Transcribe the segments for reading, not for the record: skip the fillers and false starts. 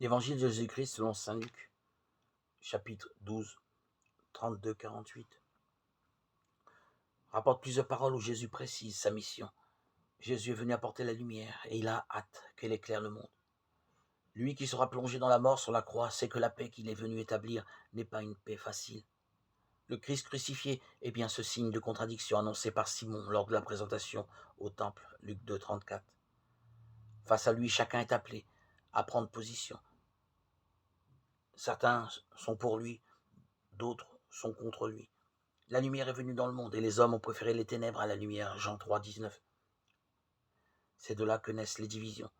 Évangile de Jésus-Christ selon saint Luc, chapitre 12, 32-48, rapporte plusieurs paroles où Jésus précise sa mission. Jésus est venu apporter la lumière et il a hâte qu'elle éclaire le monde. Lui qui sera plongé dans la mort sur la croix sait que la paix qu'il est venu établir n'est pas une paix facile. Le Christ crucifié est bien ce signe de contradiction annoncé par Simon lors de la présentation au temple, Luc 2, 34. Face à lui, chacun est appelé à prendre position. Certains sont pour lui, d'autres sont contre lui. La lumière est venue dans le monde et les hommes ont préféré les ténèbres à la lumière, Jean 3, 19. C'est de là que naissent les divisions.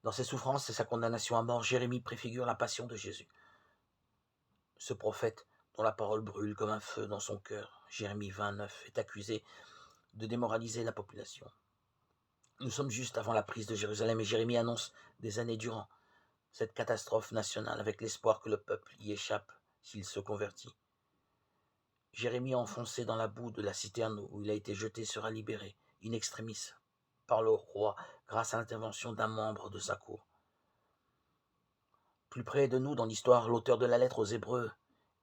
Dans ses souffrances et sa condamnation à mort, Jérémie préfigure la passion de Jésus. Ce prophète, dont la parole brûle comme un feu dans son cœur, Jérémie 29, est accusé de démoraliser la population. Nous sommes juste avant la prise de Jérusalem et Jérémie annonce des années durant cette catastrophe nationale avec l'espoir que le peuple y échappe s'il se convertit. Jérémie, enfoncé dans la boue de la citerne où il a été jeté, sera libéré, in extremis, par le roi, grâce à l'intervention d'un membre de sa cour. Plus près de nous dans l'histoire, l'auteur de la lettre aux Hébreux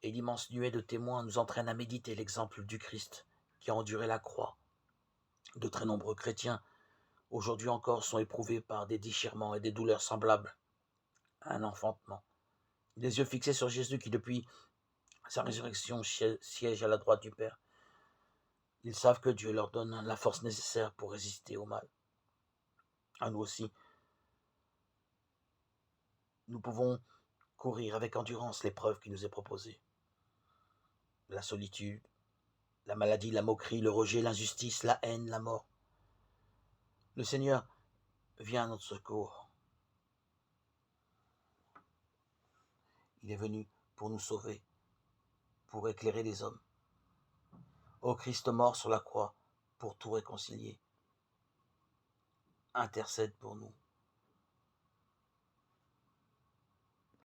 et l'immense nuée de témoins nous entraînent à méditer l'exemple du Christ qui a enduré la croix. De très nombreux chrétiens, aujourd'hui encore, sont éprouvés par des déchirements et des douleurs semblables à un enfantement. Les yeux fixés sur Jésus qui, depuis sa résurrection, siège à la droite du Père. Ils savent que Dieu leur donne la force nécessaire pour résister au mal. À nous aussi, nous pouvons courir avec endurance l'épreuve qui nous est proposée. La solitude, la maladie, la moquerie, le rejet, l'injustice, la haine, la mort. Le Seigneur vient à notre secours. Il est venu pour nous sauver, pour éclairer les hommes. Ô Christ mort sur la croix pour tout réconcilier, intercède pour nous.